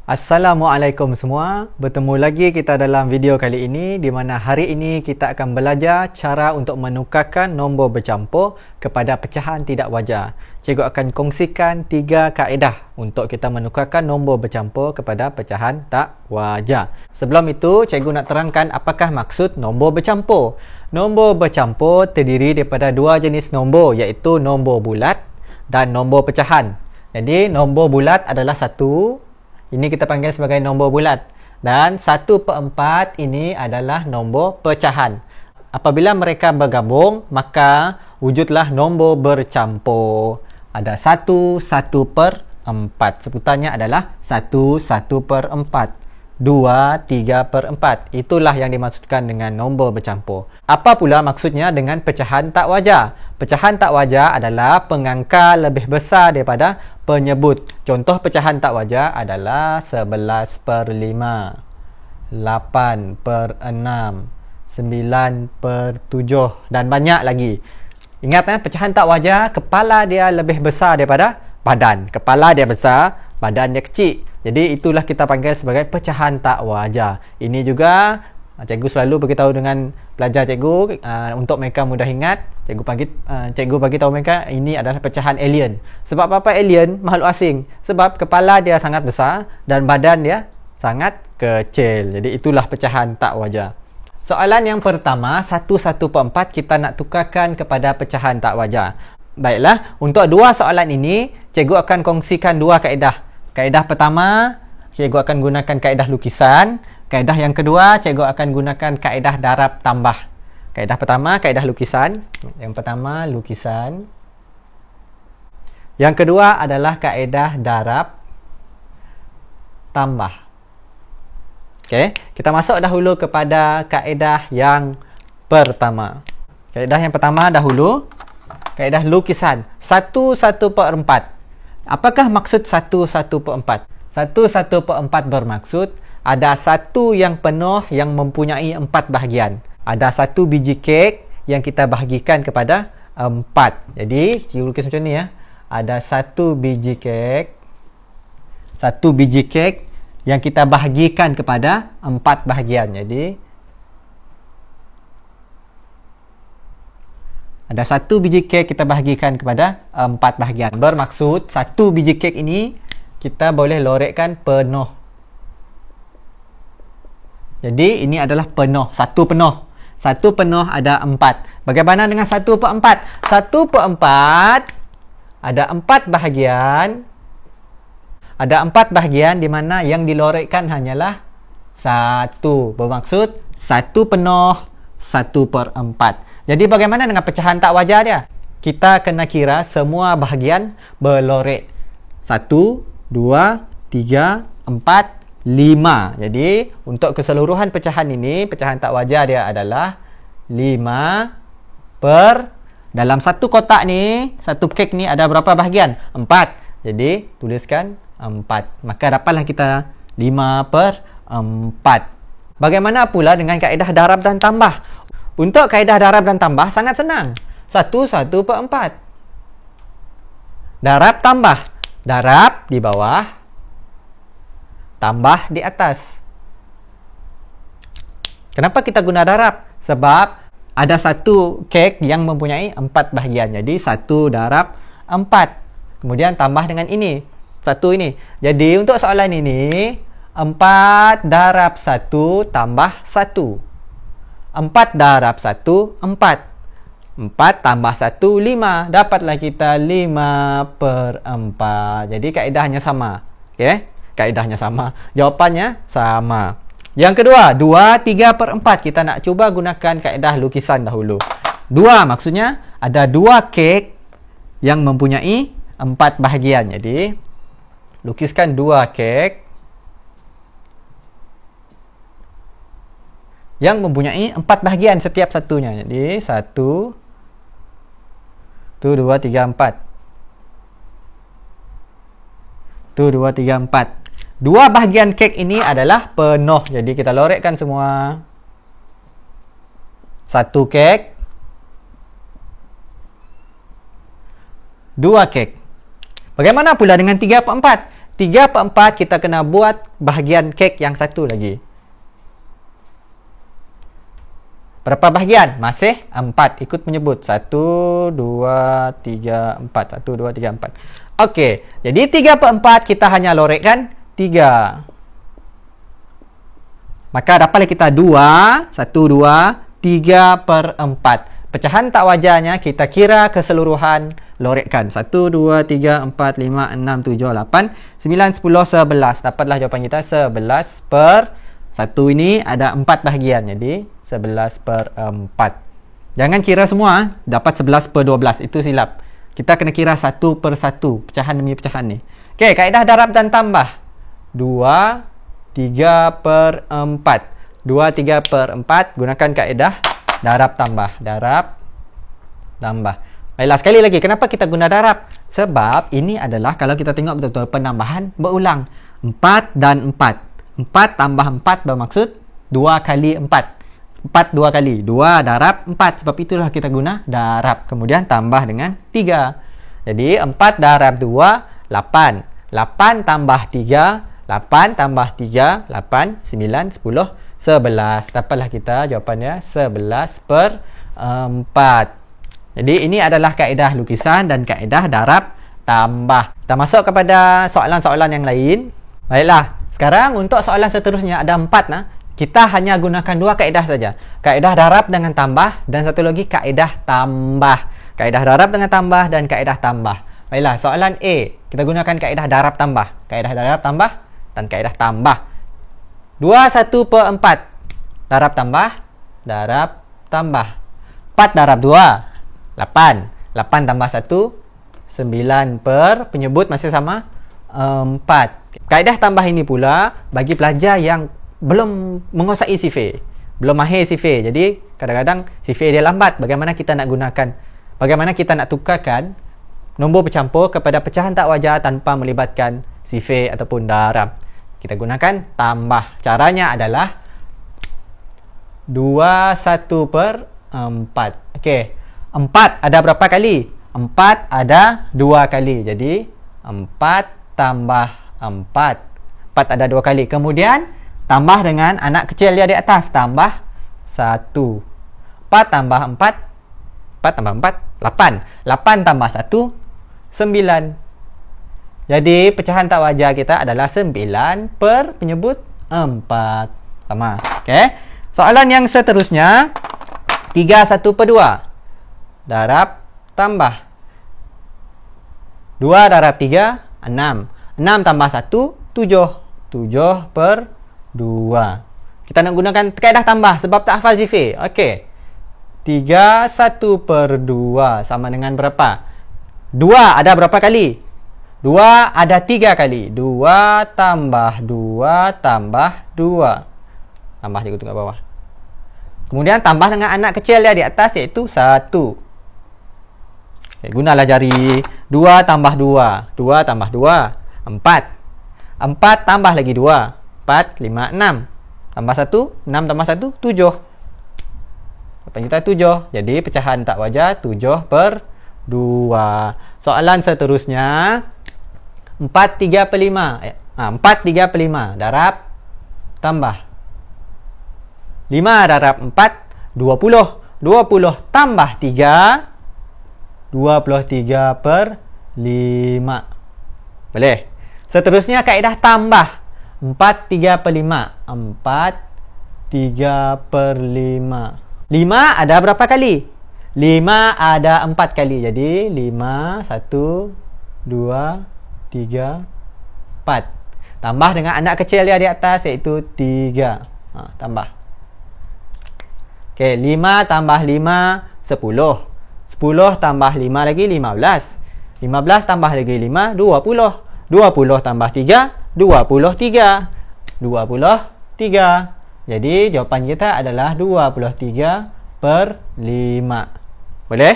Assalamualaikum semua. Bertemu lagi kita dalam video kali ini, di mana hari ini kita akan belajar cara untuk menukarkan nombor bercampur kepada pecahan tidak wajar. Cikgu akan kongsikan 3 kaedah untuk kita menukarkan nombor bercampur kepada pecahan tak wajar. Sebelum itu, cikgu nak terangkan apakah maksud nombor bercampur. Nombor bercampur terdiri daripada 2 jenis nombor, iaitu nombor bulat dan nombor pecahan. Jadi, nombor bulat adalah 1. Ini kita panggil sebagai nombor bulat. Dan 1/4 ini adalah nombor pecahan. Apabila mereka bergabung, maka wujudlah nombor bercampur. Ada 1/4. Sebutannya adalah 1/4. 2/3/4. Itulah yang dimaksudkan dengan nombor bercampur. Apa pula maksudnya dengan pecahan tak wajar? Pecahan tak wajar adalah pengangka lebih besar daripada penyebut. Contoh pecahan tak wajar adalah 11/5, 8/6, 9/7 dan banyak lagi. Ingat, pecahan tak wajar, kepala dia lebih besar daripada badan. Kepala dia besar, badan dia kecil. Jadi itulah kita panggil sebagai pecahan tak wajar. Ini juga cikgu selalu beritahu dengan pelajar cikgu untuk mereka mudah ingat. Cikgu bagi tahu mereka ini adalah pecahan alien. Sebab apa alien? Makhluk asing. Sebab kepala dia sangat besar dan badan dia sangat kecil. Jadi itulah pecahan tak wajar. Soalan yang pertama, 1/4 kita nak tukarkan kepada pecahan tak wajar. Baiklah, untuk dua soalan ini cikgu akan kongsikan 2 kaedah. Kaedah pertama, cikgu akan gunakan kaedah lukisan. Kaedah yang kedua, cikgu akan gunakan kaedah darab tambah. Kaedah pertama, kaedah lukisan. Yang pertama, lukisan. Yang kedua adalah kaedah darab tambah. Okey, kita masuk dahulu kepada kaedah yang pertama. Kaedah yang pertama dahulu, kaedah lukisan. 1/4. Apakah maksud 1/4? 1/4 bermaksud ada satu yang penuh yang mempunyai 4 bahagian. Ada 1 biji kek yang kita bahagikan kepada 4. Jadi, cikgu lukis macam ni ya. Ada 1 biji kek. 1 biji kek yang kita bahagikan kepada 4 bahagian. Jadi, ada 1 biji kek kita bahagikan kepada 4 bahagian. Bermaksud 1 biji kek ini kita boleh lorekkan penuh. Jadi ini adalah penuh. 1 penuh. 1 penuh ada 4. Bagaimana dengan 1/4? 1/4 ada 4 bahagian. Ada 4 bahagian di mana yang dilorekkan hanyalah 1. Bermaksud 1 penuh 1/4. Jadi bagaimana dengan pecahan tak wajar dia? Kita kena kira semua bahagian berlorek. 1, 2, 3, 4, 5. Jadi untuk keseluruhan pecahan ini, pecahan tak wajar dia adalah 5 per, dalam satu kotak ni, satu kek ni ada berapa bahagian? 4. Jadi tuliskan 4. Maka dapatlah kita 5/4. Bagaimana pula dengan kaedah darab dan tambah? Untuk kaedah darab dan tambah sangat senang. 1/4. Darab tambah. Darab di bawah, tambah di atas. Kenapa kita guna darab? Sebab ada satu kek yang mempunyai 4 bahagian. Jadi 1 darab 4. Kemudian tambah dengan ini. 1 ini. Jadi untuk soalan ini, 4 darab 1 tambah 1. 4 darab 1, 4. 4 tambah 1, 5. Dapatlah kita 5/4. Jadi kaedahnya sama. Okey? Kaedahnya sama. Jawapannya sama. Yang kedua, 2/3/4. Kita nak cuba gunakan kaedah lukisan dahulu. 2 maksudnya ada 2 kek yang mempunyai 4 bahagian. Jadi lukiskan 2 kek yang mempunyai 4 bahagian setiap satunya. Jadi 1, 2, 3, 4. 2, 3, 4. 2 bahagian kek ini adalah penuh. Jadi kita lorekkan semua. 1 kek. 2 kek. Bagaimana pula dengan 3/4? 3/4 kita kena buat bahagian kek yang satu lagi. Berapa bahagian? Masih 4. Ikut menyebut. 1, 2, 3, 4. 1, 2, 3, 4. Okey. Jadi 3/4 kita hanya lorekkan 3. Maka dapatlah kita 2. 1, 2, 3/4. Pecahan tak wajarnya kita kira keseluruhan lorekkan. 1, 2, 3, 4, 5, 6, 7, 8, 9, 10, 11. Dapatlah jawapan kita 11/1. Ini ada 4 bahagian. Jadi 11/4. Jangan kira semua. Dapat 11/12. Itu silap. Kita kena kira satu per satu. Pecahan demi pecahan ni. Okey, kaedah darab dan tambah. 2, 3/4. 2, 3/4. Gunakan kaedah darab tambah. Darab tambah. Baiklah, sekali lagi. Kenapa kita guna darab? Sebab ini adalah, kalau kita tengok betul-betul, penambahan berulang. 4 dan 4. 4 tambah 4 bermaksud 2 kali 4. 4 2 kali. 2 darab 4. Sebab itulah kita guna darab. Kemudian tambah dengan 3. Jadi 4 darab 2, 8. 8 tambah 3, 8 tambah 3, 8, 9, 10, 11. Dapatlah kita jawapannya 11/4. Jadi ini adalah kaedah lukisan dan kaedah darab tambah. Kita masuk kepada soalan-soalan yang lain. Baiklah. Sekarang untuk soalan seterusnya ada 4 nah. Kita hanya gunakan 2 kaedah saja. Kaedah darab dengan tambah dan satu lagi kaedah tambah. Kaedah darab dengan tambah dan kaedah tambah. Baiklah, soalan A. Kita gunakan kaedah darab tambah. Kaedah darab tambah dan kaedah tambah. 21/4. Darab tambah. Darab tambah. 4 darab 2. 8. 8 tambah 1. 9 per penyebut masih sama 4. Kaedah tambah ini pula bagi pelajar yang belum menguasai sifir, belum mahir sifir. Jadi kadang-kadang sifir dia lambat. Bagaimana kita nak gunakan, bagaimana kita nak tukarkan nombor bercampur kepada pecahan tak wajar tanpa melibatkan sifir ataupun darab? Kita gunakan tambah. Caranya adalah 21/4. Okey. 4 ada berapa kali? 4 ada 2 kali. Jadi 4 tambah 4. 4 ada 2 kali. Kemudian tambah dengan anak kecil dia di atas. Tambah 1. 4 tambah 4. 4 tambah 4. 8. 8 tambah 1. 9. Jadi pecahan tak wajar kita adalah 9 per penyebut 4. Sama. Okey. Soalan yang seterusnya. 31/2. Darab tambah. 2 darab 3. 6. 6 tambah 1, 7. 7/2. Kita nak gunakan kaedah tambah sebab tak hafal sifir. Okey. 31/2 sama dengan berapa? 2 ada berapa kali? 2 ada 3 kali. 2 tambah 2 tambah 2. Tambah juga kat bawah. Kemudian tambah dengan anak kecil dia di atas, iaitu 1. Okay, gunalah jari. 2 tambah 2. 2 tambah 2. 4. 4 tambah lagi 2. 4, 5, 6. Tambah 1. 6 tambah 1, 7. Jawapan kita 7. Jadi pecahan tak wajar 7/2. Soalan seterusnya. 4/3/5. 4/3/5. Darab tambah. 5 darab 4, 20. 20 tambah 3. 23/5. Boleh. Seterusnya kaedah tambah. 4/3/5. 4/3/5. 5 ada berapa kali? 5 ada 4 kali. Jadi 5, 1, 2, 3, 4. Tambah dengan anak kecil dia di atas, iaitu 3. Tambah. Okey, 5 tambah 5, 10. 10 tambah 5 lagi 15. 15 tambah lagi 5, 20. 20 tambah 3, 23. 23. Jadi jawapan kita adalah 23/5. Boleh?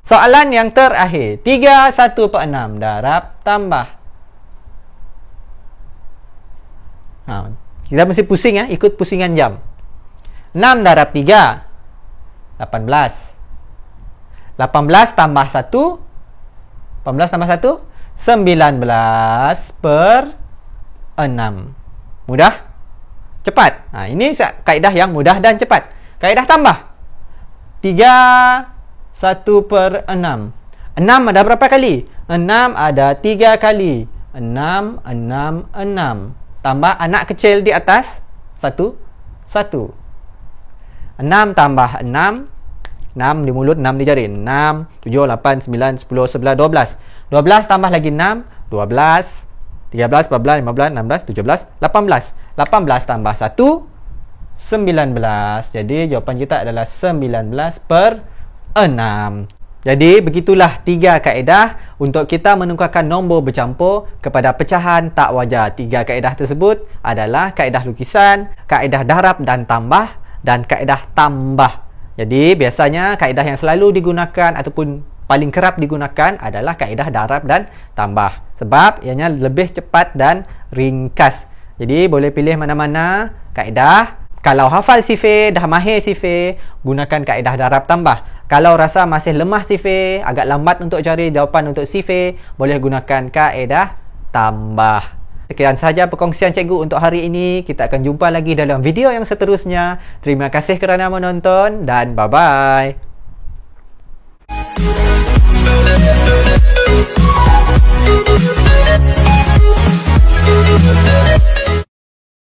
Soalan yang terakhir. 31/6. Darab tambah. Kita mesti pusing ya, ikut pusingan jam. 6 darab 3. 18. 18 tambah 1. 18 tambah 1. 19/3. Mudah? Cepat. Ini kaedah yang mudah dan cepat. Kaedah tambah. 3 1/6. 6 ada berapa kali? 6 ada 3 kali. 6, 6, 6. Tambah anak kecil di atas 1, 1. 6 tambah 6. 6 di mulut, 6 di jari. 6, 7, 8, 9, 10, 11, 12. 12 tambah lagi 6, 12, 13, 14, 15, 16, 17, 18. 18 tambah 1, 19. Jadi jawapan kita adalah 19/6. Jadi begitulah 3 kaedah untuk kita menukarkan nombor bercampur kepada pecahan tak wajar. 3 kaedah tersebut adalah kaedah lukisan, kaedah darab dan tambah, dan kaedah tambah. Jadi biasanya kaedah yang selalu digunakan ataupun paling kerap digunakan adalah kaedah darab dan tambah. Sebab ianya lebih cepat dan ringkas. Jadi boleh pilih mana-mana kaedah. Kalau hafal sifir, dah mahir sifir, gunakan kaedah darab tambah. Kalau rasa masih lemah sifir, agak lambat untuk cari jawapan untuk sifir, boleh gunakan kaedah tambah. Sekian sahaja perkongsian cikgu untuk hari ini. Kita akan jumpa lagi dalam video yang seterusnya. Terima kasih kerana menonton dan bye-bye.